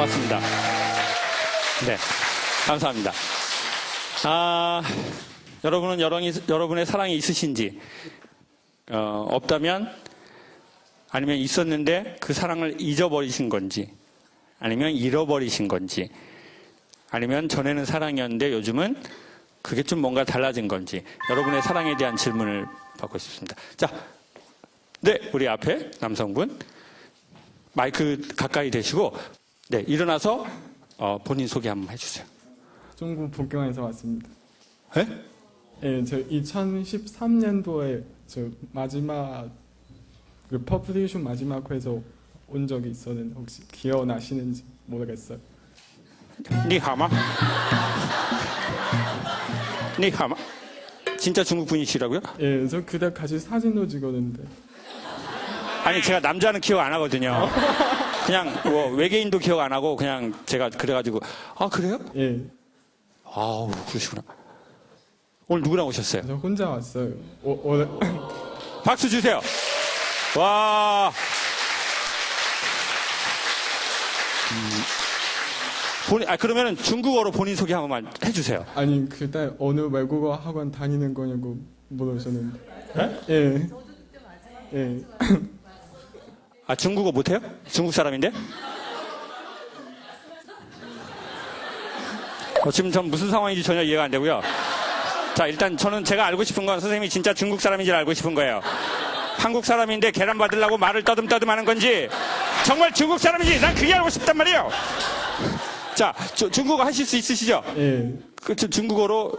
고맙습니다. 네, 감사합니다. 여러분은 여러분의 사랑이 있으신지, 없다면, 아니면 있었는데 그 사랑을 잊어버리신 건지, 아니면 잃어버리신 건지, 아니면 전에는 사랑이었는데 요즘은 그게 좀 뭔가 달라진 건지, 여러분의 사랑에 대한 질문을 받고 싶습니다. 자, 네, 우리 앞에 남성분, 마이크 가까이 대시고, 네, 일어나서 본인 소개 한번 해주세요. 중국 북경에서 왔습니다. 네? 예, 저 2013년도에 저 마지막 그 퍼플리슈 마지막 회에서 온 적이 있었는데 혹시 기억나시는지 모르겠어요. 니하마? 니하마? 진짜 중국 분이시라고요? 예, 저 그때 같이 사진도 찍었는데. 아니, 제가 남자는 기억 안 하거든요. 그냥 뭐 외계인도 기억 안 하고 그냥 제가 그래가지고, 아, 그래요? 예, 아우, 그러시구나. 오늘 누구랑 오셨어요? 저 혼자 왔어요. 오늘 박수 주세요. 와. 그러면은 중국어로 본인 소개 한 번만 해주세요. 아니 그때 어느 외국어 학원 다니는 거냐고 물어보셨는데. 네? 예, 예. 아, 중국어 못해요? 중국 사람인데? 지금 전 무슨 상황인지 전혀 이해가 안 되고요. 자, 일단 제가 알고 싶은 건 선생님이 진짜 중국 사람인지를 알고 싶은 거예요. 한국 사람인데 계란 받으려고 말을 떠듬떠듬 하는 건지, 정말 중국 사람인지 난 그게 알고 싶단 말이에요. 자, 중국어 하실 수 있으시죠? 예. 중국어로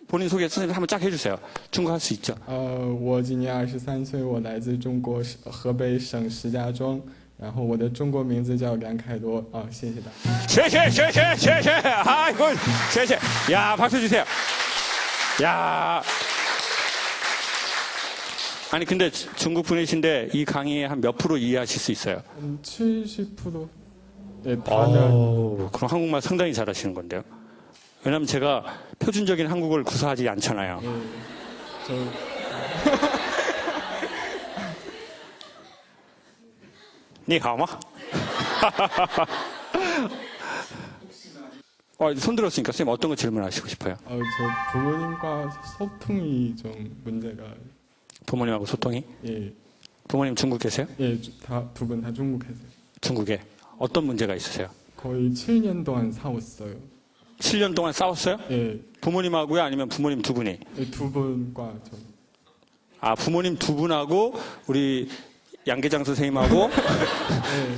본인 소개 선생님 한번 쫙 해주세요. 중국어 할 수 있죠? 我今年23岁，我来自中国河北省石家庄，然后我的中国名字叫梁凯罗。谢谢大家。谢谢，아이고, 谢谢. 야, 박수 주세요. 야. 아니, 근데 중국 분이신데 이 강의에 한 몇 프로 이해하실 수 있어요? 70%. 예, 다는. 그럼 한국말 상당히 잘하시는 건데요. 왜냐면 제가 표준적인 한국어를 구사하지 않잖아요. 예, 저 니하마? 손 들었으니까 선생님 어떤 거 질문하시고 싶어요? 저 부모님과 소통이 좀 문제가. 부모님하고 소통이? 예, 부모님 중국 계세요? 예, 두 분 다 중국에서 중국에. 어떤 문제가 있으세요? 거의 7년 동안 싸웠어요. 7년 동안 싸웠어요? 예, 부모님하고요? 아니면 부모님 두 분이? 두 분과 저. 부모님 두 분하고 우리 양계장 선생님하고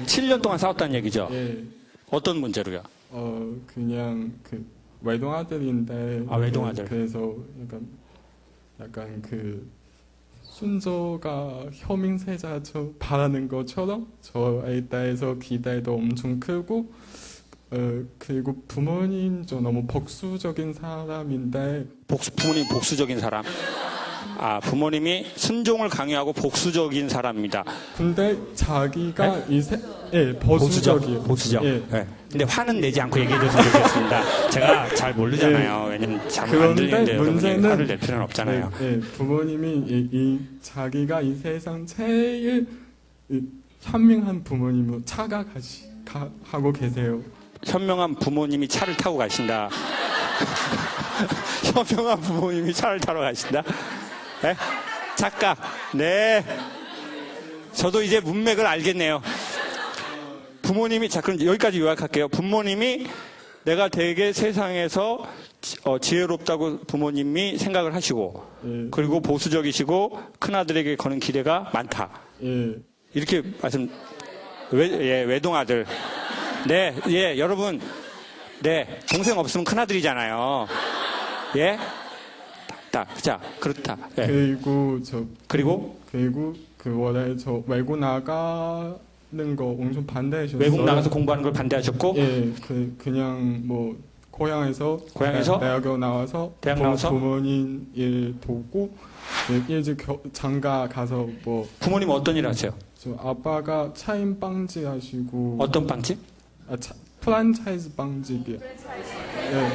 7년 동안 싸웠다는 얘기죠? 예, 어떤 문제로요? 그냥 그 외동아들인데. 외동아들. 그래서 약간 그 순서가 혐의세자 바라는 것처럼 저에 대해서 기대도 엄청 크고, 그리고 부모님 좀 너무 복수적인 사람인데. 부모님 복수적인 사람? 부모님이 순종을 강요하고 복수적인 사람입니다. 근데 자기가 보수적이에요. 보수적. 예. 네. 근데 화는 내지 않고 얘기해 줬으면 좋겠습니다. 제가 잘 모르잖아요. 왜냐면 잘 안 들리는데 여러분이 화를 낼 필요는 없잖아요. 부모님이 자기가 이 세상 제일 현명한 부모님으로 차가 하고 계세요. 현명한 부모님이 차를 타고 가신다. 현명한 부모님이 차를 타러 가신다. 네? 착각. 네. 저도 이제 문맥을 알겠네요. 부모님이, 자, 그럼 여기까지 요약할게요. 부모님이 내가 되게 세상에서 지혜롭다고 부모님이 생각을 하시고, 예. 그리고 보수적이시고, 큰아들에게 거는 기대가 많다. 예. 이렇게 외동아들. 네, 예, 여러분. 네, 동생 없으면 큰아들이잖아요. 예? 자, 그렇다. 예. 그리고 그 원래 저 외국 나가는 거 엄청 반대하셨어요. 외국 나가서 공부하는 걸 반대하셨고, 예, 그냥 뭐 고향에서 대학교 나와서 부모님 일 도고, 일찍 장가 가서 뭐. 부모님 어떤 일 하세요? 저 아빠가 차인 빵집 하시고. 어떤 빵집? 프랜차이즈 빵집이요. 예.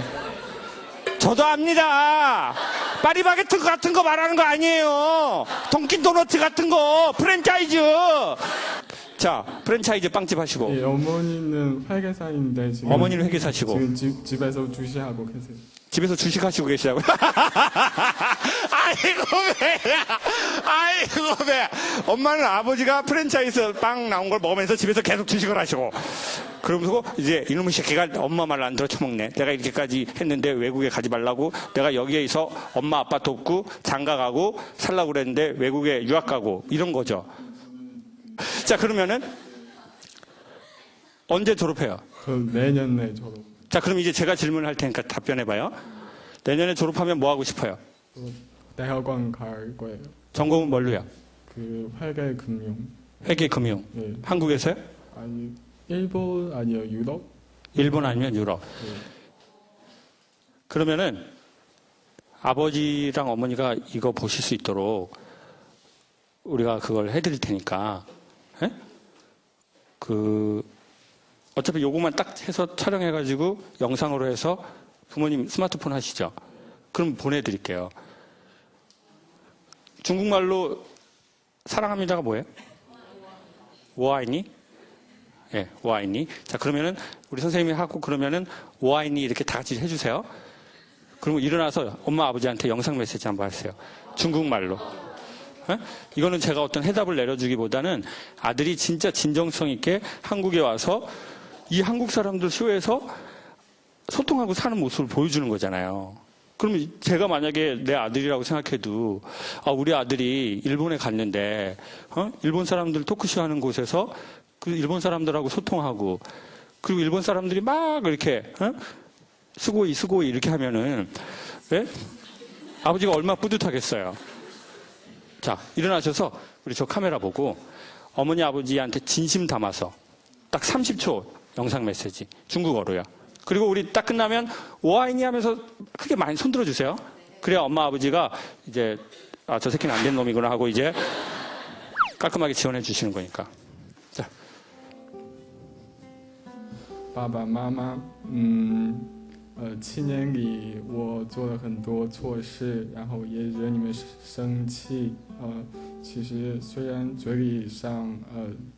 저도 압니다. 파리바게트 같은 거 말하는 거 아니에요. 돈킨 도너츠 같은 거 프랜차이즈. 자, 프랜차이즈 빵집 하시고, 예, 어머니는 회계사인데 지금 어머니는 회계사시고, 지금 집에서 주시하고 계세요. 집에서 주식하시고 계시다고요? 아이고, 왜? 아이고, 왜? 엄마는 아버지가 프랜차이즈 빵 나온 걸 먹으면서 집에서 계속 주식을 하시고. 그러면서 이제 이놈의 새끼가 엄마 말 안 들어 처먹네. 내가 이렇게까지 했는데 외국에 가지 말라고. 내가 여기에 있어 엄마 아빠 돕고 장가 가고 살라고 그랬는데 외국에 유학 가고. 이런 거죠. 자, 그러면은 언제 졸업해요? 저 내년에 졸업. 자, 그럼 이제 제가 질문할 테니까 답변해봐요. 내년에 졸업하면 뭐 하고 싶어요? 대학원 갈 거예요. 전공은 뭘로요? 그 회계금융. 회계금융. 예. 한국에서요? 아니 일본 아니요 유럽. 일본 아니면 유럽. 예. 그러면은 아버지랑 어머니가 이거 보실 수 있도록 우리가 그걸 해드릴 테니까, 예? 어차피 요것만 딱 해서 촬영해가지고 영상으로 해서 부모님 스마트폰 하시죠? 그럼 보내드릴게요. 중국말로 사랑합니다가 뭐예요? 워아이니? 예, 워아이니. 자, 그러면은 우리 선생님이 하고 그러면은 워아이니 이렇게 다 같이 해주세요. 그러면 일어나서 엄마 아버지한테 영상 메시지 한번 하세요. 중국말로. 예? 이거는 제가 어떤 해답을 내려주기보다는 아들이 진짜 진정성 있게 한국에 와서 이 한국 사람들 쇼에서 소통하고 사는 모습을 보여주는 거잖아요. 그러면 제가 만약에 내 아들이라고 생각해도 우리 아들이 일본에 갔는데 일본 사람들 토크쇼 하는 곳에서 그 일본 사람들하고 소통하고 그리고 일본 사람들이 막 이렇게 스고이 이렇게 하면은 예? 아버지가 얼마나 뿌듯하겠어요. 자, 일어나셔서 우리 저 카메라 보고 어머니 아버지한테 진심 담아서 딱 30초 영상 메시지 중국어로요. 그리고 우리 딱 끝나면 오아이니 하면서 크게 많이 손들어 주세요. 그래야 엄마 아버지가 이제 저 새끼는 안 된 놈이구나 하고 이제 깔끔하게 지원해 주시는 거니까. 자. 爸爸妈妈，7年里我做了很多错事，然后也惹你们生气。其实虽然嘴里上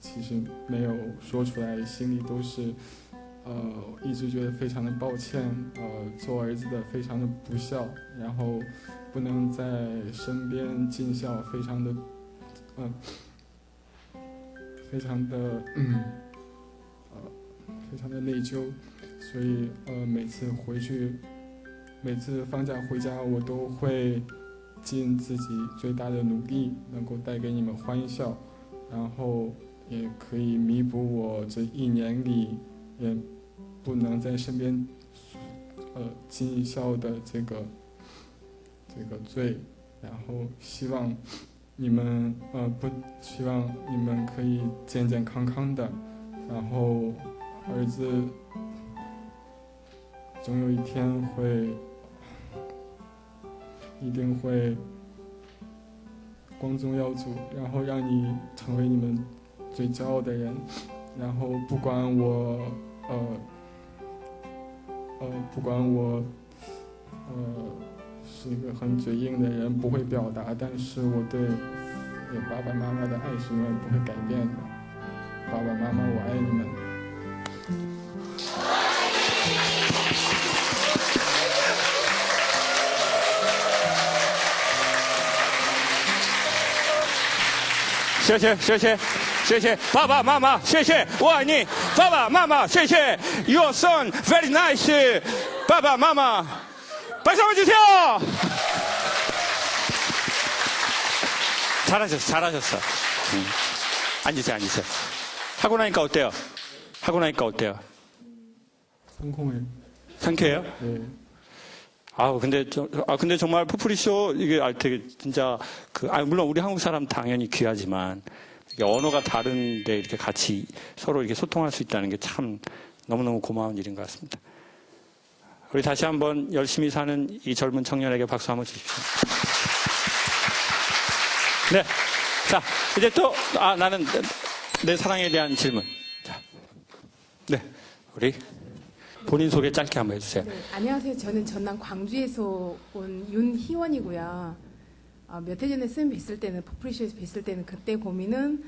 其实没有说出来，心里都是一直觉得非常的抱歉。做儿子的非常的不孝，然后不能在身边尽孝，非常的内疚。所以每次放假回家，我都会尽自己最大的努力，能够带给你们欢笑，然后也可以弥补我这1年里也不能在身边尽孝的这个罪。然后希望你们可以健健康康的，然后儿子总有一天一定会光宗耀祖，然后让你成为你们最骄傲的人。然后不管我是一个很嘴硬的人，不会表达，但是我对爸爸妈妈的爱是永远不会改变的。爸爸妈妈，我爱你们。谢谢爸爸妈妈，谢谢我爱你，爸爸妈妈，谢谢 Your son very nice， 爸爸妈妈，박수 한번 주세요. 잘하셨어. 앉으세요. 하고 나니까 어때요? 상쾌해요? 네. 근데 정말 포프리쇼 이게 되게 진짜 물론 우리 한국 사람 당연히 귀하지만 이게 언어가 다른데 이렇게 같이 서로 이렇게 소통할 수 있다는 게 참 너무너무 고마운 일인 것 같습니다. 우리 다시 한번 열심히 사는 이 젊은 청년에게 박수 한번 주십시오. 네. 자, 이제 또 나는 내 사랑에 대한 질문. 자. 네. 우리 본인 소개 짧게 한번 해주세요. 네, 안녕하세요. 저는 전남 광주에서 온 윤희원이고요. 몇 해 전에 쌤 뵀을 때는 포프리쇼에서 뵀을 때는 그때 고민은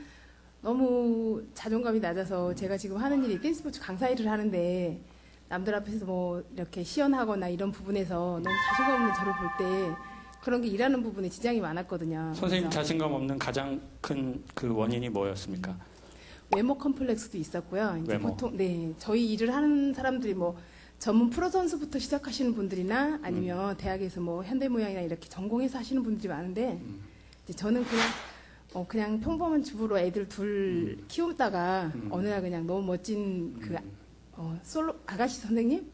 너무 자존감이 낮아서 제가 지금 하는 일이 댄스 스포츠 강사 일을 하는데 남들 앞에서 뭐 이렇게 시연하거나 이런 부분에서 너무 자신감 없는 저를 볼 때 그런 게 일하는 부분에 지장이 많았거든요. 선생님 그래서 자신감 없는 가장 큰 그 원인이 뭐였습니까? 외모 컴플렉스도 있었고요. 이제 외모. 보통 네 저희 일을 하는 사람들이 뭐 전문 프로 선수부터 시작하시는 분들이나 아니면 대학에서 뭐 현대무용이나 이렇게 전공해서 하시는 분들이 많은데 이제 저는 그냥 평범한 주부로 애들 둘 키우다가 어느 날 그냥 너무 멋진 그 솔로 아가씨 선생님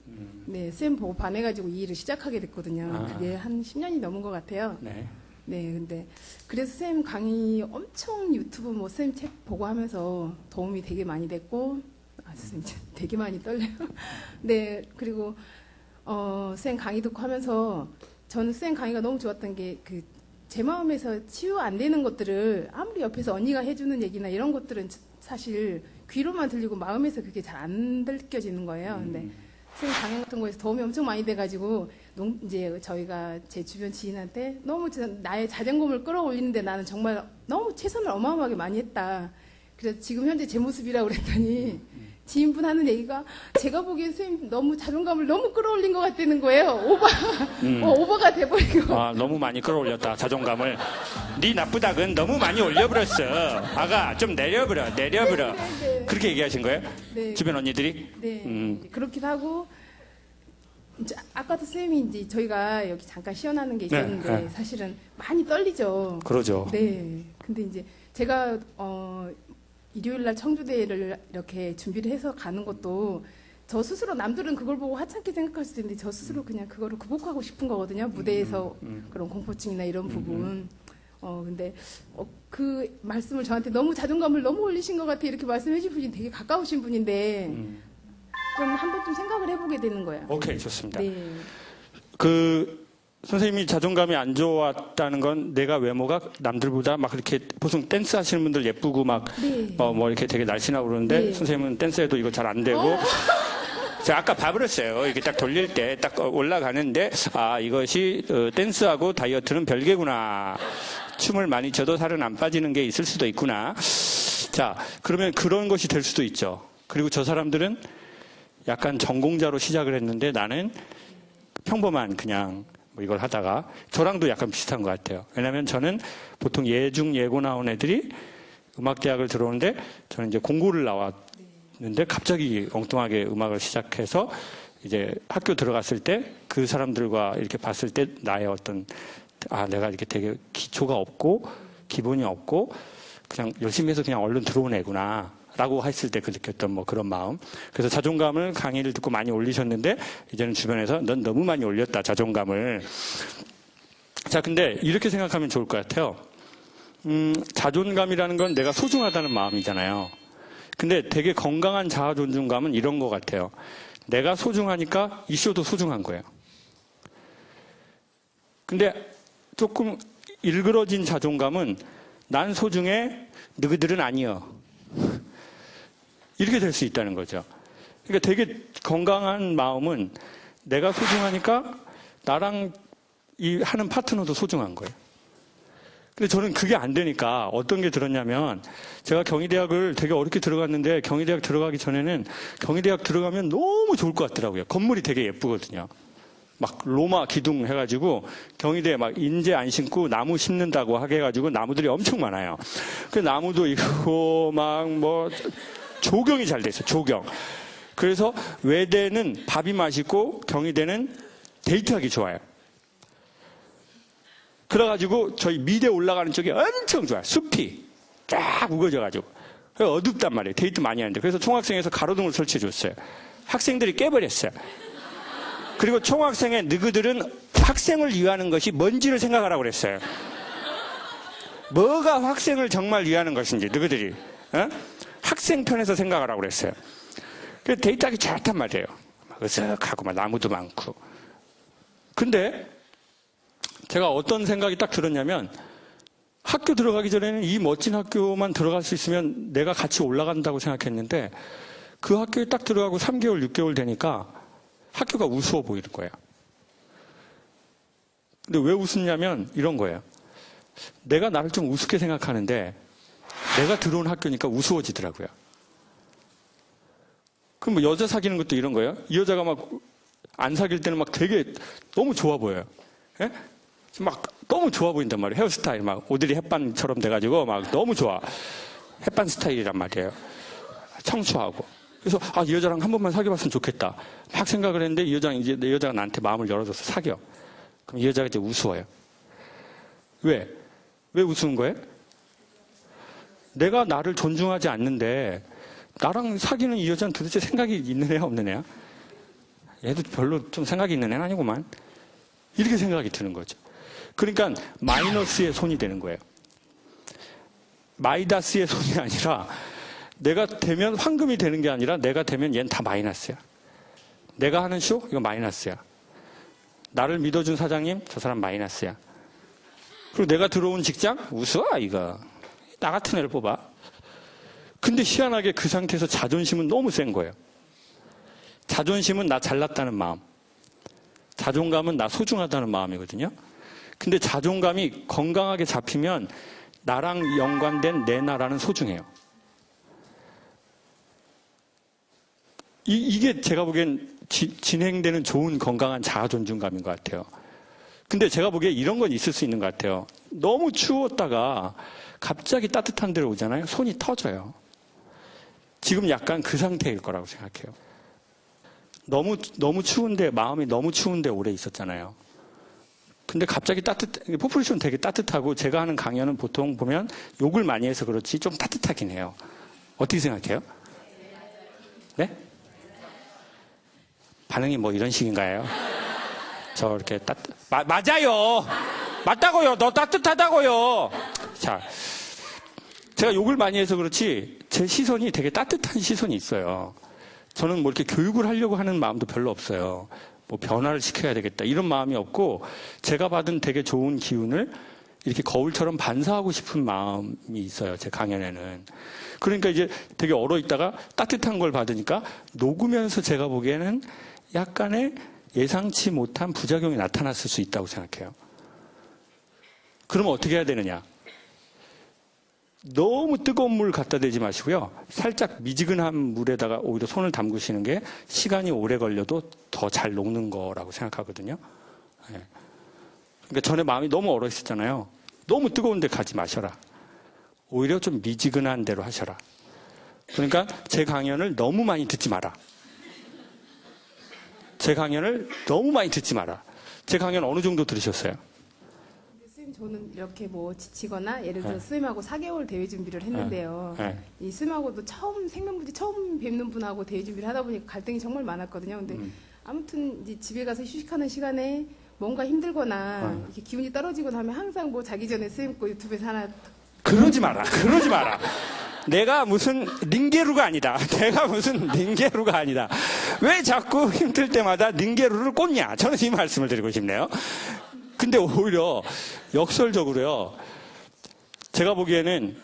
네 쌤 보고 반해가지고 이 일을 시작하게 됐거든요. 아. 그게 한 10년이 넘은 것 같아요. 네. 네, 근데 그래서 쌤 강의 엄청 유튜브 뭐 쌤 책 보고 하면서 도움이 되게 많이 됐고, 선생님 되게 많이 떨려요. 네, 그리고 쌤 강의 듣고 하면서 저는 쌤 강의가 너무 좋았던 게 제 마음에서 치유 안 되는 것들을 아무리 옆에서 언니가 해주는 얘기나 이런 것들은 사실 귀로만 들리고 마음에서 그게 잘 안 느껴지는 거예요. 근데 쌤 강연 같은 거에서 도움이 엄청 많이 돼가지고 이제 저희가 제 주변 지인한테 너무 나의 자존감을 끌어올리는데 나는 정말 너무 최선을 어마어마하게 많이 했다. 그래서 지금 현재 제 모습이라고 그랬더니 지인분 하는 얘기가 제가 보기엔 쌤 너무 자존감을 너무 끌어올린 것 같다는 거예요. 오버가 돼버리고. 아, 너무 많이 끌어올렸다, 자존감을. 네 나쁘다근 너무 많이 올려버렸어. 아가, 좀 내려버려. 네. 그렇게 얘기하신 거예요? 네. 주변 언니들이? 네, 그렇기도 하고 이제 아까도 쌤이 이제 저희가 여기 잠깐 시연하는 게 있었는데 네, 네. 사실은 많이 떨리죠. 그러죠. 네. 근데 이제 제가 일요일 날 청주대회를 이렇게 준비를 해서 가는 것도 저 스스로 남들은 그걸 보고 하찮게 생각할 수도 있는데 저 스스로 그냥 그거를 극복하고 싶은 거거든요. 무대에서 그런 공포증이나 이런 부분. 근데 그 말씀을 저한테 너무 자존감을 너무 올리신 것 같아 이렇게 말씀해 주신 분이 되게 가까우신 분인데 좀 한 번쯤 생각을 해보게 되는 거예요. 오케이, 좋습니다. 네. 선생님이 자존감이 안 좋았다는 건 내가 외모가 남들보다 막 이렇게 보통 댄스 하시는 분들 예쁘고 막 네. 뭐 이렇게 되게 날씬하고 그러는데 네. 선생님은 댄스해도 이거 잘 안 되고 제가 아까 봐버렸어요. 이렇게 딱 돌릴 때 딱 올라가는데 이것이 댄스하고 다이어트는 별개구나. 춤을 많이 춰도 살은 안 빠지는 게 있을 수도 있구나. 자, 그러면 그런 것이 될 수도 있죠. 그리고 저 사람들은 약간 전공자로 시작을 했는데 나는 평범한 그냥 뭐 이걸 하다가 저랑도 약간 비슷한 것 같아요. 왜냐하면 저는 보통 예중 예고 나온 애들이 음악대학을 들어오는데 저는 이제 공고를 나왔는데 갑자기 엉뚱하게 음악을 시작해서 이제 학교 들어갔을 때 그 사람들과 이렇게 봤을 때 나의 어떤 내가 이렇게 되게 기초가 없고 기본이 없고 그냥 열심히 해서 그냥 얼른 들어온 애구나 라고 했을 때 그 느꼈던 뭐 그런 마음. 그래서 자존감을 강의를 듣고 많이 올리셨는데 이제는 주변에서 넌 너무 많이 올렸다 자존감을. 자, 근데 이렇게 생각하면 좋을 것 같아요. 자존감이라는 건 내가 소중하다는 마음이잖아요. 근데 되게 건강한 자아 존중감은 이런 것 같아요. 내가 소중하니까 이 쇼도 소중한 거예요. 근데 조금 일그러진 자존감은 난 소중해, 너희들은 아니여. 이렇게 될 수 있다는 거죠. 그러니까 되게 건강한 마음은 내가 소중하니까 나랑 이 하는 파트너도 소중한 거예요. 근데 저는 그게 안 되니까 어떤 게 들었냐면 제가 경희대학을 되게 어렵게 들어갔는데 경희대학 들어가기 전에는 경희대학 들어가면 너무 좋을 것 같더라고요. 건물이 되게 예쁘거든요. 막 로마 기둥 해가지고 경희대 막 인재 안 심고 나무 심는다고 하게 해가지고 나무들이 엄청 많아요. 그 나무도 있고 막 뭐 조경이 잘 돼 있어요. 조경. 그래서 외대는 밥이 맛있고 경희대는 데이트하기 좋아요. 그래가지고 저희 미대 올라가는 쪽이 엄청 좋아요. 숲이 쫙 우거져가지고 어둡단 말이에요. 데이트 많이 하는데. 그래서 총학생에서 가로등을 설치해 줬어요. 학생들이 깨버렸어요. 그리고 총학생의 너희들은 학생을 위하는 것이 뭔지를 생각하라고 그랬어요. 뭐가 학생을 정말 위하는 것인지 너희들이 학생 편에서 생각하라고 그랬어요. 그래서 데이트하기 좋단 말이에요. 막 으슥하고 막 나무도 많고. 근데 제가 어떤 생각이 딱 들었냐면 학교 들어가기 전에는 이 멋진 학교만 들어갈 수 있으면 내가 같이 올라간다고 생각했는데 그 학교에 딱 들어가고 3개월, 6개월 되니까 학교가 우스워 보이는 거예요. 근데 왜 웃었냐면 이런 거예요. 내가 나를 좀 우습게 생각하는데 내가 들어온 학교니까 우스워지더라고요. 그럼 뭐 여자 사귀는 것도 이런 거예요? 이 여자가 막 안 사귈 때는 막 되게 너무 좋아 보여요. 예? 막 너무 좋아 보인단 말이에요. 헤어스타일 막 오드리 헵반처럼 돼가지고 막 너무 좋아. 햇반 스타일이란 말이에요. 청초하고. 그래서 이 여자랑 한 번만 사귀어봤으면 좋겠다. 막 생각을 했는데 이 여자는 이제 내 여자가 나한테 마음을 열어줘서 사겨. 그럼 이 여자가 이제 우스워요. 왜? 왜 우스운 거예요? 내가 나를 존중하지 않는데 나랑 사귀는 이 여자는 도대체 생각이 있는 애야 없는 애야? 얘도 별로 좀 생각이 있는 애는 아니구만. 이렇게 생각이 드는 거죠. 그러니까 마이너스의 손이 되는 거예요. 마이다스의 손이 아니라 내가 되면 황금이 되는 게 아니라 내가 되면 얘는 다 마이너스야. 내가 하는 쇼? 이거 마이너스야. 나를 믿어준 사장님? 저 사람 마이너스야. 그리고 내가 들어온 직장? 우스워 이거. 나 같은 애를 뽑아. 근데 희한하게 그 상태에서 자존심은 너무 센 거예요. 자존심은 나 잘났다는 마음. 자존감은 나 소중하다는 마음이거든요. 근데 자존감이 건강하게 잡히면 나랑 연관된 내 나라는 소중해요. 이게 제가 보기엔 진행되는 좋은 건강한 자아 존중감인 것 같아요. 근데 제가 보기에 이런 건 있을 수 있는 것 같아요. 너무 추웠다가 갑자기 따뜻한 데로 오잖아요. 손이 터져요. 지금 약간 그 상태일 거라고 생각해요. 너무 추운데, 마음이 너무 추운데 오래 있었잖아요. 근데 갑자기 포퓰레이션 되게 따뜻하고 제가 하는 강연은 보통 보면 욕을 많이 해서 그렇지 좀 따뜻하긴 해요. 어떻게 생각해요? 네? 반응이 뭐 이런 식인가요? 저렇게 맞아요! 맞다고요! 너 따뜻하다고요! 자, 제가 욕을 많이 해서 그렇지 제 시선이 되게 따뜻한 시선이 있어요. 저는 뭐 이렇게 교육을 하려고 하는 마음도 별로 없어요. 뭐 변화를 시켜야 되겠다 이런 마음이 없고 제가 받은 되게 좋은 기운을 이렇게 거울처럼 반사하고 싶은 마음이 있어요. 제 강연에는. 그러니까 이제 되게 얼어 있다가 따뜻한 걸 받으니까 녹으면서 제가 보기에는 약간의 예상치 못한 부작용이 나타났을 수 있다고 생각해요. 그러면 어떻게 해야 되느냐? 너무 뜨거운 물 갖다 대지 마시고요. 살짝 미지근한 물에다가 오히려 손을 담그시는 게 시간이 오래 걸려도 더 잘 녹는 거라고 생각하거든요. 네. 그러니까 전에 마음이 너무 얼어 있었잖아요. 너무 뜨거운 데 가지 마셔라. 오히려 좀 미지근한 데로 하셔라. 그러니까 제 강연을 너무 많이 듣지 마라. 제 강연을 너무 많이 듣지 마라. 제 강연 어느 정도 들으셨어요? 선생님, 저는 이렇게 뭐 지치거나 예를 들어 선생님하고 4개월 대회 준비를 했는데요. 이 선생님하고도 생명부지 처음 뵙는 분하고 대회 준비를 하다 보니까 갈등이 정말 많았거든요. 근데 아무튼 이제 집에 가서 휴식하는 시간에 뭔가 힘들거나 이렇게 기운이 떨어지거나 하면 항상 뭐 자기 전에 선생님 거 유튜브에서 하나 그러지 마라. 그러지 마라. 내가 무슨 닌게루가 아니다. 내가 무슨 닌게루가 아니다. 왜 자꾸 힘들 때마다 닌게루를 꽂냐? 저는 이 말씀을 드리고 싶네요. 근데 오히려 역설적으로요. 제가 보기에는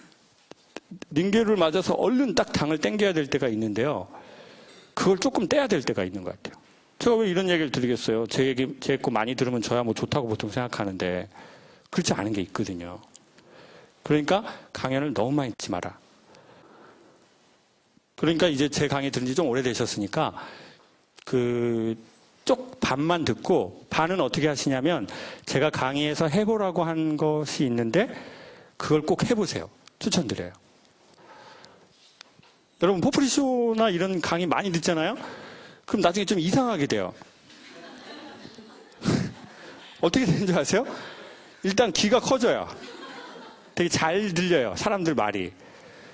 닌게루를 맞아서 얼른 딱 당을 땡겨야 될 때가 있는데요. 그걸 조금 떼야 될 때가 있는 것 같아요. 제가 왜 이런 얘기를 드리겠어요? 제 거 많이 들으면 저야 뭐 좋다고 보통 생각하는데 그렇지 않은 게 있거든요. 그러니까 강연을 너무 많이 듣지 마라. 그러니까 이제 제 강의 들은 지 좀 오래되셨으니까 쪽 반만 듣고 반은 어떻게 하시냐면 제가 강의에서 해보라고 한 것이 있는데 그걸 꼭 해보세요. 추천드려요. 여러분 포프리쇼나 이런 강의 많이 듣잖아요. 그럼 나중에 좀 이상하게 돼요. 어떻게 되는 줄 아세요? 일단 귀가 커져요. 되게 잘 들려요. 사람들 말이.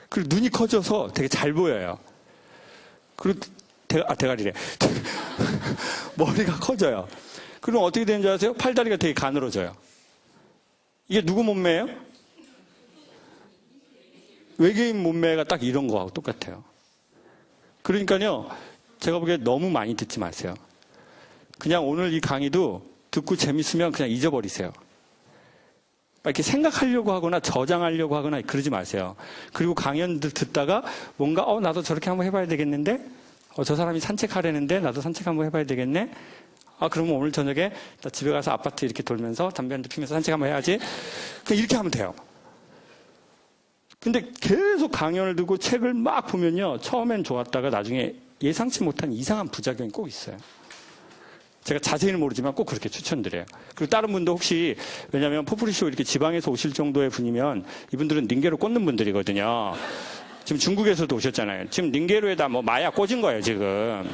그리고 눈이 커져서 되게 잘 보여요. 그리고 대가리래. 머리가 커져요. 그럼 어떻게 되는 줄 아세요? 팔다리가 되게 가늘어져요. 이게 누구 몸매예요? 외계인 몸매가 딱 이런 거하고 똑같아요. 그러니까요, 제가 보기에 너무 많이 듣지 마세요. 그냥 오늘 이 강의도 듣고 재밌으면 그냥 잊어버리세요. 이렇게 생각하려고 하거나 저장하려고 하거나 그러지 마세요. 그리고 강연들 듣다가 뭔가 나도 저렇게 한번 해봐야 되겠는데 저 사람이 산책하려는데 나도 산책 한번 해봐야 되겠네. 그러면 오늘 저녁에 나 집에 가서 아파트 이렇게 돌면서 담배 한 대 피면서 산책 한번 해야지. 그냥 이렇게 하면 돼요. 근데 계속 강연을 듣고 책을 막 보면요. 처음엔 좋았다가 나중에 예상치 못한 이상한 부작용이 꼭 있어요. 제가 자세히는 모르지만 꼭 그렇게 추천드려요. 그리고 다른 분도 혹시, 왜냐면 포프리쇼 이렇게 지방에서 오실 정도의 분이면 이분들은 닌게로 꽂는 분들이거든요. 지금 중국에서도 오셨잖아요. 지금 닌게로에다 뭐 마약 꽂은 거예요, 지금.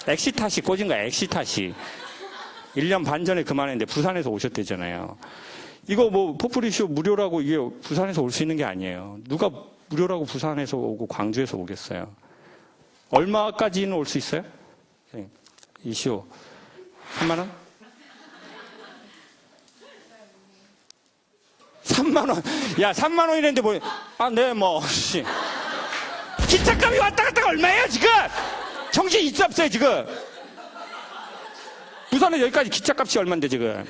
엑시타시 꽂은 거예요, 엑시타시. 1년 반 전에 그만했는데 부산에서 오셨대잖아요. 이거 뭐 포프리쇼 무료라고 이게 부산에서 올 수 있는 게 아니에요. 누가 무료라고 부산에서 오고 광주에서 오겠어요. 얼마까지는 올 수 있어요? 이 쇼 3만 원? 3만 원. 야, 3만 원이랬는데 뭐, 네, 뭐, 씨. 기차값이 왔다 갔다가 얼마예요, 지금? 정신 있어, 없어요, 지금? 부산에 여기까지 기차값이 얼만데, 지금?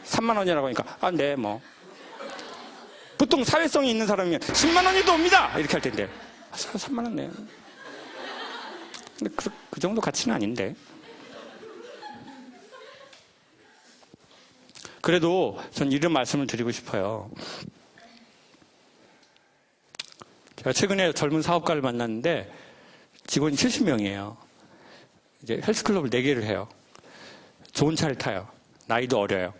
3만 원이라고 하니까, 네, 뭐. 보통 사회성이 있는 사람이면 10만 원이도 옵니다! 이렇게 할 텐데. 3만 원 네. 근데 그 정도 가치는 아닌데. 그래도 전 이런 말씀을 드리고 싶어요. 제가 최근에 젊은 사업가를 만났는데 직원이 70명이에요. 이제 헬스클럽을 4개를 해요. 좋은 차를 타요. 나이도 어려요.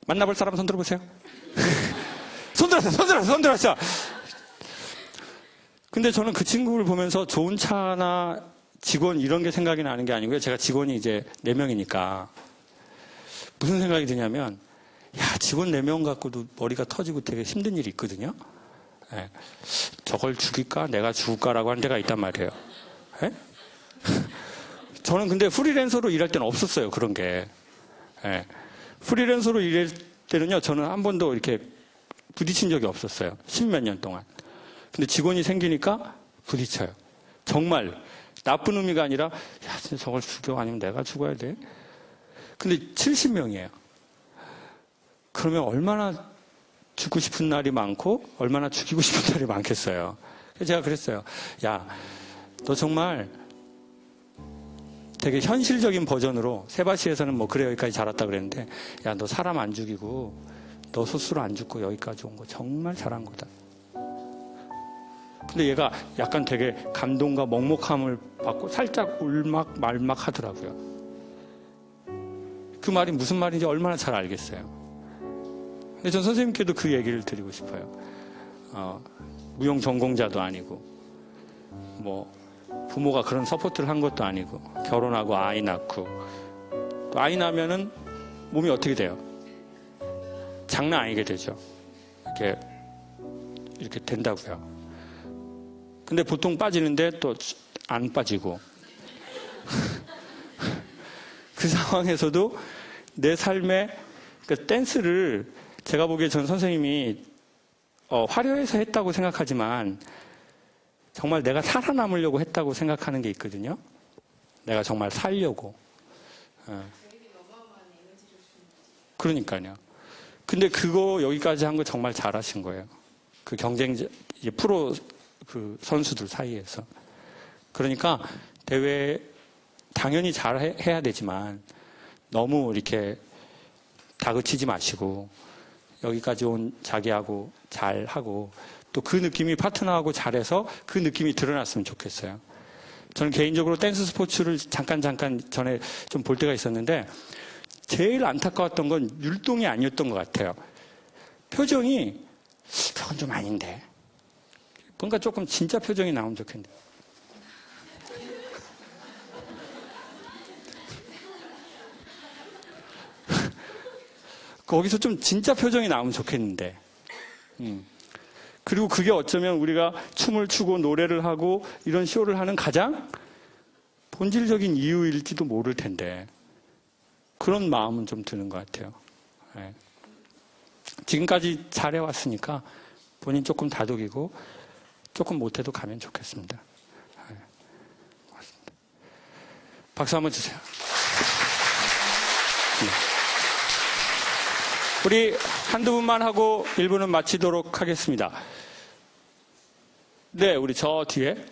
만나볼 사람 손 들어보세요. 손 들었어. 근데 저는 그 친구를 보면서 좋은 차나 직원 이런 게 생각이 나는 게 아니고요. 제가 직원이 이제 4명이니까. 무슨 생각이 드냐면, 야, 직원 4명 갖고도 머리가 터지고 되게 힘든 일이 있거든요. 네. 저걸 죽일까? 내가 죽을까라고 한 데가 있단 말이에요. 네? 저는 근데 프리랜서로 일할 때는 없었어요. 그런 게. 네. 프리랜서로 일할 때는요, 저는 한 번도 이렇게 부딪힌 적이 없었어요. 10몇 년 동안. 근데 직원이 생기니까 부딪혀요. 정말 나쁜 의미가 아니라, 야, 진짜 저걸 죽여? 아니면 내가 죽어야 돼? 근데 70명이에요. 그러면 얼마나 죽고 싶은 날이 많고 얼마나 죽이고 싶은 날이 많겠어요. 그래서 제가 그랬어요. 야, 너 정말 되게 현실적인 버전으로 세바시에서는 뭐 그래 여기까지 자랐다 그랬는데 야, 너 사람 안 죽이고 너 스스로 안 죽고 여기까지 온 거 정말 잘한 거다. 근데 얘가 약간 되게 감동과 먹먹함을 받고 살짝 울막 말막 하더라고요. 그 말이 무슨 말인지 얼마나 잘 알겠어요. 근데 전 선생님께도 그 얘기를 드리고 싶어요. 무용 전공자도 아니고, 뭐, 부모가 그런 서포트를 한 것도 아니고, 결혼하고 아이 낳고, 또 아이 낳으면은 몸이 어떻게 돼요? 장난 아니게 되죠. 이렇게 된다고요. 근데 보통 빠지는데 또 안 빠지고. 그 상황에서도 내 삶에 그러니까 댄스를 제가 보기에 전 선생님이 화려해서 했다고 생각하지만 정말 내가 살아남으려고 했다고 생각하는 게 있거든요. 내가 정말 살려고. 그러니까요. 근데 그거 여기까지 한 거 정말 잘하신 거예요. 그 경쟁자, 프로 그 선수들 사이에서. 그러니까 대회 당연히 잘 해야 되지만 너무 이렇게 다그치지 마시고 여기까지 온 자기하고 잘하고 또 그 느낌이 파트너하고 잘해서 그 느낌이 드러났으면 좋겠어요. 저는 개인적으로 댄스 스포츠를 잠깐 전에 좀 볼 때가 있었는데 제일 안타까웠던 건 율동이 아니었던 것 같아요. 표정이 저건 좀 아닌데 뭔가 조금 진짜 표정이 나오면 좋겠는데 거기서 좀 진짜 표정이 나오면 좋겠는데. 그리고 그게 어쩌면 우리가 춤을 추고 노래를 하고 이런 쇼를 하는 가장 본질적인 이유일지도 모를 텐데 그런 마음은 좀 드는 것 같아요. 네. 지금까지 잘해왔으니까 본인 조금 다독이고 조금 못해도 가면 좋겠습니다. 네. 고맙습니다. 박수 한번 주세요. 네. 우리 한두 분만 하고 1부는 마치도록 하겠습니다. 네, 우리 저 뒤에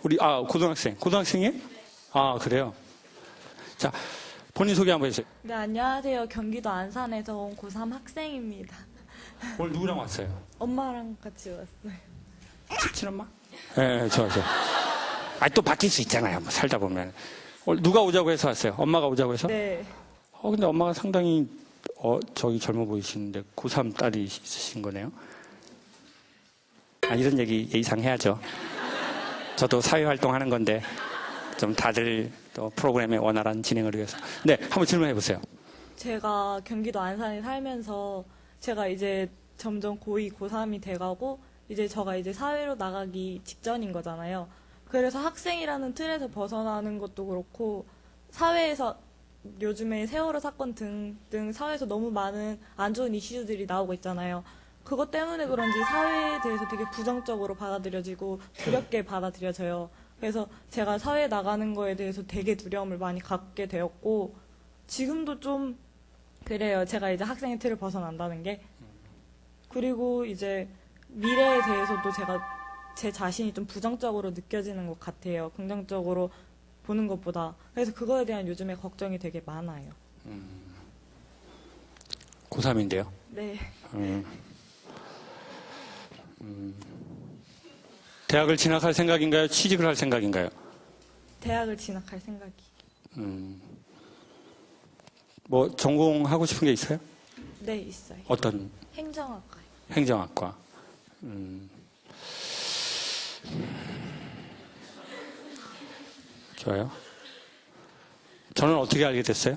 고등학생이에요? 그래요? 자, 본인 소개 한번 해주세요. 네, 안녕하세요. 경기도 안산에서 온 고3 학생입니다. 오늘 누구랑 왔어요? 엄마랑 같이 왔어요. 친엄마? 예, 좋아. 또 바뀔 수 있잖아요. 뭐 살다 보면. 오늘 누가 오자고 해서 왔어요? 엄마가 오자고 해서? 네. 근데 엄마가 상당히, 저기 젊어 보이시는데, 고3 딸이 있으신 거네요? 이런 얘기 예의상 해야죠. 저도 사회활동 하는 건데, 좀 다들 또 프로그램의 원활한 진행을 위해서. 네, 한번 질문해 보세요. 제가 경기도 안산에 살면서 제가 이제 점점 고2, 고3이 돼가고 이제 저가 이제 사회로 나가기 직전인 거잖아요. 그래서 학생이라는 틀에서 벗어나는 것도 그렇고 사회에서 요즘에 세월호 사건 등등 사회에서 너무 많은 안 좋은 이슈들이 나오고 있잖아요. 그것 때문에 그런지 사회에 대해서 되게 부정적으로 받아들여지고 두렵게 받아들여져요. 그래서 제가 사회에 나가는 거에 대해서 되게 두려움을 많이 갖게 되었고 지금도 좀 그래요. 제가 이제 학생의 틀을 벗어난다는 게. 그리고 이제 미래에 대해서도 제가 제 자신이 좀 부정적으로 느껴지는 것 같아요. 긍정적으로 보는 것보다. 그래서 그거에 대한 요즘에 걱정이 되게 많아요. 고3인데요. 네. 대학을 진학할 생각인가요? 취직을 할 생각인가요? 대학을 진학할 생각이. 뭐 전공하고 싶은 게 있어요? 네, 있어요. 어떤? 행정학과요. 행정학과. 좋아요. 저는 어떻게 알게 됐어요?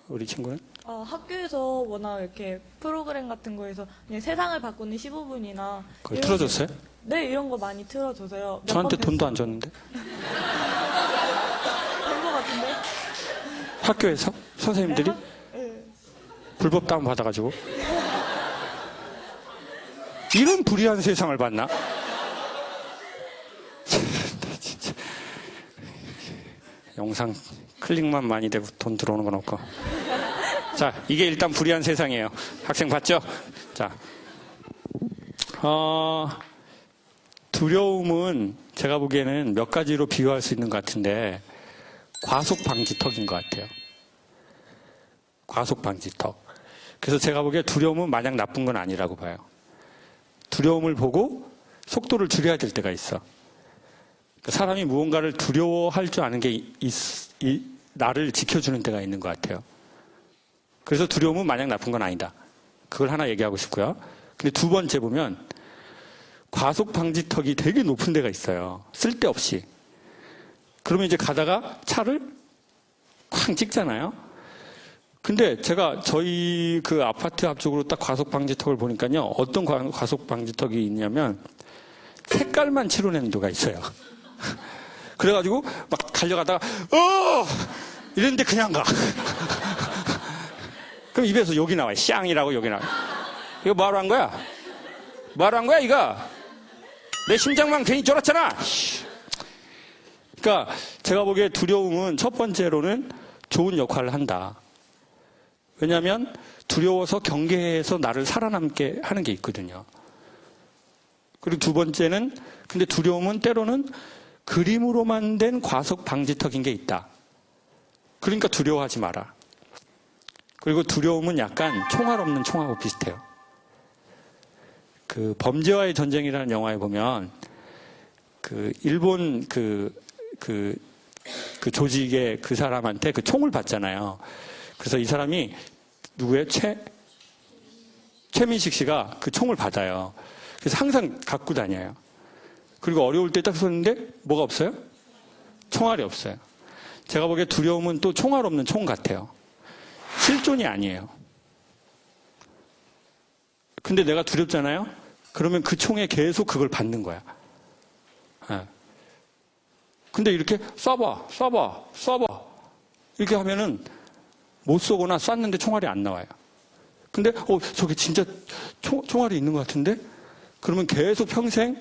우리 친구는? 학교에서 워낙 이렇게 프로그램 같은 거에서 그냥 세상을 바꾸는 15분이나 그걸 틀어줬어요? 네, 이런 거 많이 틀어줘서요. 저한테 돈도 안 줬는데? 된거 같은데? 학교에서? 선생님들이? 네. 불법 다운 받아가지고? 이런 불의한 세상을 봤나? 진짜. 영상 클릭만 많이 되고 돈 들어오는 건 없고. 자, 이게 일단 불의한 세상이에요. 학생 봤죠? 자, 두려움은 제가 보기에는 몇 가지로 비유할 수 있는 것 같은데, 과속 방지턱인 것 같아요. 과속 방지턱. 그래서 제가 보기에 두려움은 마냥 나쁜 건 아니라고 봐요. 두려움을 보고 속도를 줄여야 될 때가 있어. 사람이 무언가를 두려워할 줄 아는 게 나를 지켜주는 때가 있는 것 같아요. 그래서 두려움은 마냥 나쁜 건 아니다. 그걸 하나 얘기하고 싶고요. 근데 두 번째 보면 과속 방지턱이 되게 높은 데가 있어요. 쓸데없이. 그러면 이제 가다가 차를 쾅 찍잖아요. 근데 제가 저희 그 아파트 앞쪽으로 딱 과속 방지턱을 보니까요. 어떤 과속 방지턱이 있냐면 색깔만 칠해낸 데가 있어요. 그래가지고 막 달려가다가 이랬는데 그냥 가. 그럼 입에서 욕이 나와요. 샹이라고 욕이 나와요. 이거 뭐하러 한 거야? 뭐하러 한 거야 이거? 내 심장만 괜히 쫄았잖아. 그러니까 제가 보기에 두려움은 첫 번째로는 좋은 역할을 한다. 왜냐하면 두려워서 경계해서 나를 살아남게 하는 게 있거든요. 그리고 두 번째는 근데 두려움은 때로는 그림으로만 된 과속 방지턱인 게 있다. 그러니까 두려워하지 마라. 그리고 두려움은 약간 총알 없는 총하고 비슷해요. 그 범죄와의 전쟁이라는 영화에 보면 그 일본 그 조직의 그 사람한테 그 총을 받잖아요. 그래서 이 사람이 누구예요? 최민식 씨가 그 총을 받아요. 그래서 항상 갖고 다녀요. 그리고 어려울 때 딱 쏘는데 뭐가 없어요? 총알이 없어요. 제가 보기에 두려움은 또 총알 없는 총 같아요. 실존이 아니에요. 근데 내가 두렵잖아요? 그러면 그 총에 계속 그걸 받는 거야. 네. 근데 이렇게 쏴봐. 이렇게 하면은 못 쏘거나 쐈는데 총알이 안 나와요. 근데, 저게 진짜 총알이 있는 것 같은데? 그러면 계속 평생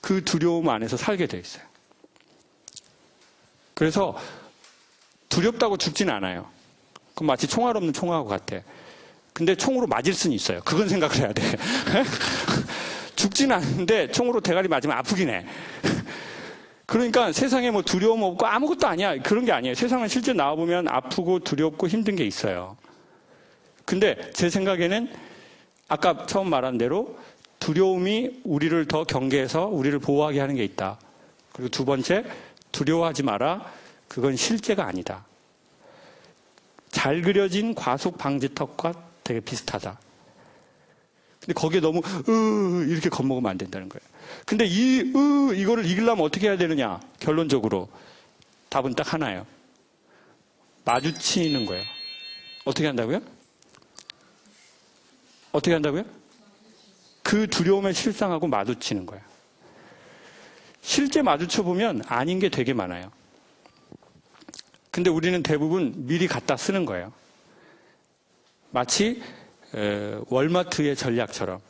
그 두려움 안에서 살게 돼 있어요. 그래서 두렵다고 죽진 않아요. 그럼 마치 총알 없는 총하고 같아. 근데 총으로 맞을 수는 있어요. 그건 생각을 해야 돼. 죽진 않는데 총으로 대가리 맞으면 아프긴 해. 그러니까 세상에 뭐 두려움 없고 아무것도 아니야. 그런 게 아니에요. 세상은 실제 나와보면 아프고 두렵고 힘든 게 있어요. 근데 제 생각에는 아까 처음 말한 대로 두려움이 우리를 더 경계해서 우리를 보호하게 하는 게 있다. 그리고 두 번째, 두려워하지 마라. 그건 실제가 아니다. 잘 그려진 과속 방지턱과 되게 비슷하다. 근데 거기에 너무 이렇게 겁먹으면 안 된다는 거예요. 근데 이거를 이기려면 어떻게 해야 되느냐? 결론적으로 답은 딱 하나예요. 마주치는 거예요. 어떻게 한다고요? 어떻게 한다고요? 그 두려움의 실상하고 마주치는 거예요. 실제 마주쳐보면 아닌 게 되게 많아요. 근데 우리는 대부분 미리 갖다 쓰는 거예요. 마치 월마트의 전략처럼.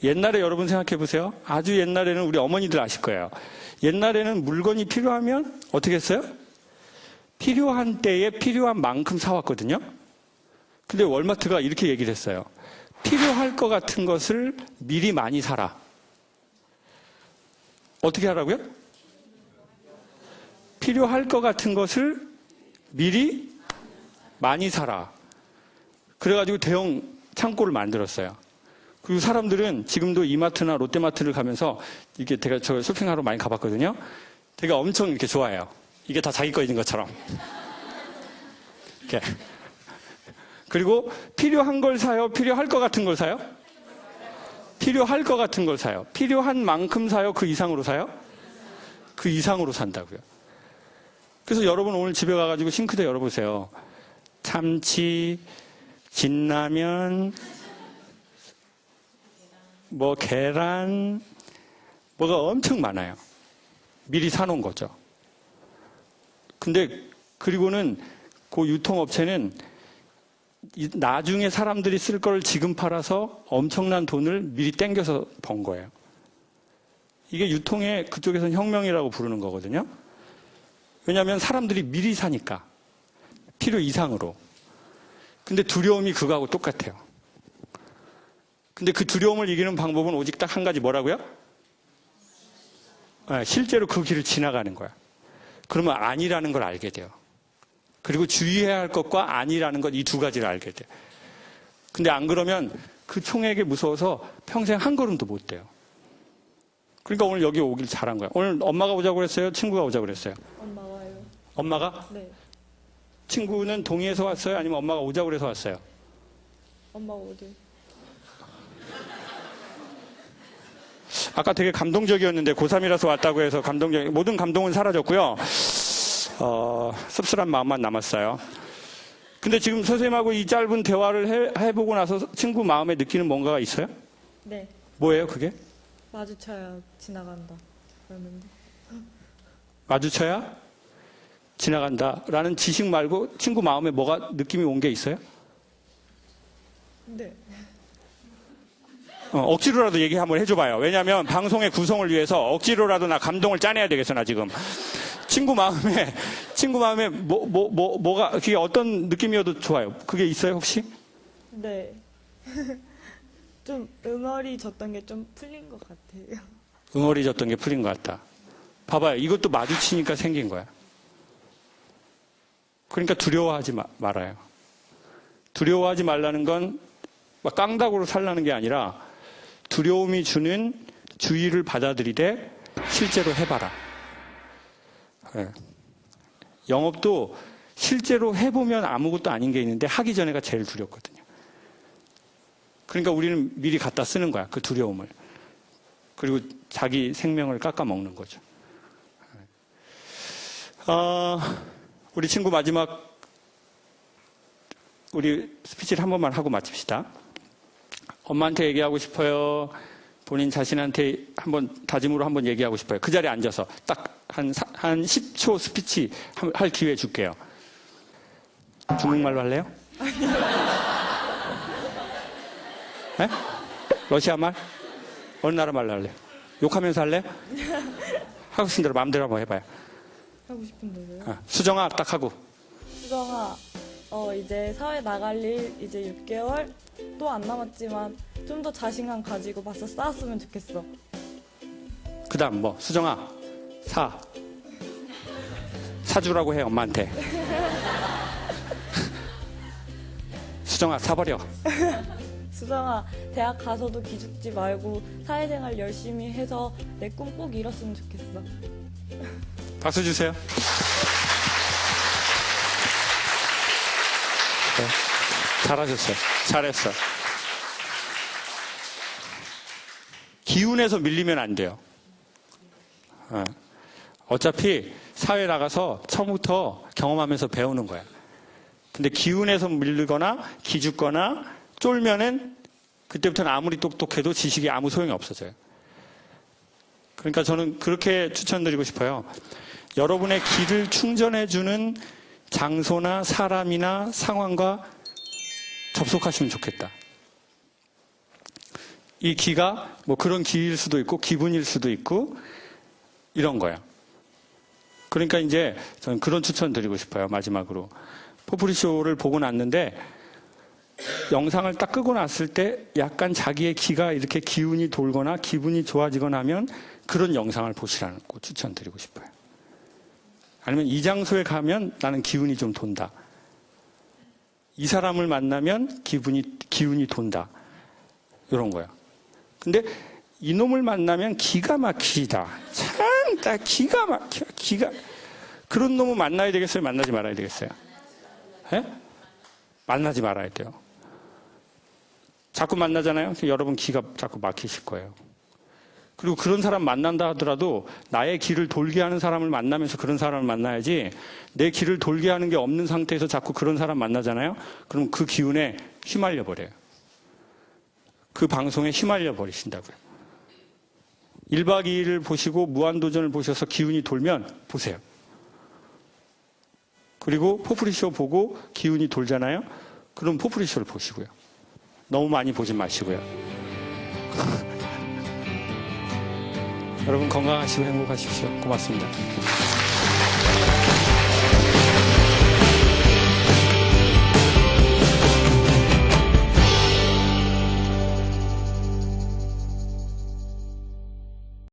옛날에 여러분 생각해 보세요. 아주 옛날에는 우리 어머니들 아실 거예요. 옛날에는 물건이 필요하면 어떻게 했어요? 필요한 때에 필요한 만큼 사왔거든요. 근데 월마트가 이렇게 얘기를 했어요. 필요할 것 같은 것을 미리 많이 사라. 어떻게 하라고요? 필요할 것 같은 것을 미리 많이 사라. 그래가지고 대형 창고를 만들었어요. 그리고 사람들은 지금도 이마트나 롯데마트를 가면서 이게 제가 저 쇼핑하러 많이 가봤거든요. 되게 엄청 이렇게 좋아해요. 이게 다 자기 거인 것처럼. 이렇게. 그리고 필요한 걸 사요? 필요할 것 같은 걸 사요? 필요할 것 같은 걸 사요. 필요한 만큼 사요? 그 이상으로 사요? 그 이상으로 산다고요. 그래서 여러분 오늘 집에 가가지고 싱크대 열어보세요. 참치, 진라면, 뭐 계란, 뭐가 엄청 많아요. 미리 사놓은 거죠. 근데 그리고는 그 유통업체는 나중에 사람들이 쓸 걸 지금 팔아서 엄청난 돈을 미리 땡겨서 번 거예요. 이게 유통의 그쪽에서는 혁명이라고 부르는 거거든요. 왜냐하면 사람들이 미리 사니까. 필요 이상으로. 근데 두려움이 그거하고 똑같아요. 근데 그 두려움을 이기는 방법은 오직 딱 한 가지 뭐라고요? 실제로 그 길을 지나가는 거야. 그러면 아니라는 걸 알게 돼요. 그리고 주의해야 할 것과 아니라는 것 이 두 가지를 알게 돼요. 근데 안 그러면 그 총에게 무서워서 평생 한 걸음도 못 돼요. 그러니까 오늘 여기 오길 잘한 거야. 오늘 엄마가 오자고 그랬어요? 친구가 오자고 그랬어요? 엄마 와요. 엄마가? 네. 친구는 동의해서 왔어요? 아니면 엄마가 오자고 그래서 왔어요? 엄마가 어디? 아까 되게 감동적이었는데 고3이라서 왔다고 해서 모든 감동은 사라졌고요. 씁쓸한 마음만 남았어요. 근데 지금 선생님하고 이 짧은 대화를 해보고 나서 친구 마음에 느끼는 뭔가가 있어요? 네. 뭐예요 그게? 마주쳐야 지나간다. 그러는데. 마주쳐야 지나간다라는 지식 말고 친구 마음에 뭐가 느낌이 온 게 있어요? 네. 억지로라도 얘기 한번 해줘봐요. 왜냐하면 방송의 구성을 위해서 억지로라도 나 감동을 짜내야 되겠어 나 지금. 친구 마음에 뭐가 그게 어떤 느낌이어도 좋아요. 그게 있어요 혹시? 네. 좀 응어리 졌던 게 좀 풀린 것 같아요. 응어리졌던 게 풀린 것 같다. 봐봐요. 이것도 마주치니까 생긴 거야. 그러니까 두려워하지 말아요. 두려워하지 말라는 건 막 깡다구로 살라는 게 아니라 두려움이 주는 주의를 받아들이되 실제로 해봐라. 네. 영업도 실제로 해보면 아무것도 아닌 게 있는데 하기 전에가 제일 두렵거든요. 그러니까 우리는 미리 갖다 쓰는 거야. 그 두려움을. 그리고 자기 생명을 깎아먹는 거죠. 우리 친구 마지막 우리 스피치를 한 번만 하고 마칩시다. 엄마한테 얘기하고 싶어요. 본인 자신한테 한번 다짐으로 한번 얘기하고 싶어요. 그 자리에 앉아서 딱 한 10초 스피치 할 기회 줄게요. 중국말로 할래요? 네? 러시아 말? 어느 나라 말로 할래요? 욕하면서 할래요? 하고 싶은 대로 마음대로 한번 해봐요. 하고 싶은데요. 수정아 딱 하고. 수정아, 이제 사회 나갈 일 이제 6개월 또 안 남았지만 좀 더 자신감 가지고 맞서 싸웠으면 좋겠어. 그 다음 뭐 수정아 사주라고 해 엄마한테. 수정아 사버려. 수정아, 대학 가서도 기죽지 말고 사회생활 열심히 해서 내 꿈 꼭 이뤘으면 좋겠어. 박수 주세요. 네, 잘하셨어요. 잘했어. 기운에서 밀리면 안 돼요. 어차피 사회 나가서 처음부터 경험하면서 배우는 거야. 근데 기운에서 밀리거나 기죽거나 쫄면은 그때부터는 아무리 똑똑해도 지식이 아무 소용이 없어져요. 그러니까 저는 그렇게 추천드리고 싶어요. 여러분의 기를 충전해주는 장소나 사람이나 상황과 접속하시면 좋겠다. 이 기가 뭐 그런 기일 수도 있고 기분일 수도 있고 이런 거야. 그러니까 이제 저는 그런 추천 드리고 싶어요. 마지막으로. 포프리쇼를 보고 났는데 영상을 딱 끄고 났을 때 약간 자기의 기가 이렇게 기운이 돌거나 기분이 좋아지거나 하면 그런 영상을 보시라는 거 추천드리고 싶어요. 아니면 이 장소에 가면 나는 기운이 좀 돈다. 이 사람을 만나면 기운이 돈다. 이런 거야. 근데 이놈을 만나면 기가 막히다. 참, 나 기가 막혀. 그런 놈을 만나야 되겠어요? 만나지 말아야 되겠어요? 예? 만나지 말아야 돼요. 자꾸 만나잖아요? 여러분 기가 자꾸 막히실 거예요. 그리고 그런 사람 만난다 하더라도 나의 기를 돌게 하는 사람을 만나면서 그런 사람을 만나야지 내 기를 돌게 하는 게 없는 상태에서 자꾸 그런 사람 만나잖아요? 그럼 그 기운에 휘말려 버려요. 그 방송에 휘말려 버리신다고요. 1박 2일을 보시고 무한도전을 보셔서 기운이 돌면 보세요. 그리고 포프리쇼 보고 기운이 돌잖아요? 그럼 포프리쇼를 보시고요. 너무 많이 보지 마시고요. 여러분 건강하시고 행복하십시오. 고맙습니다.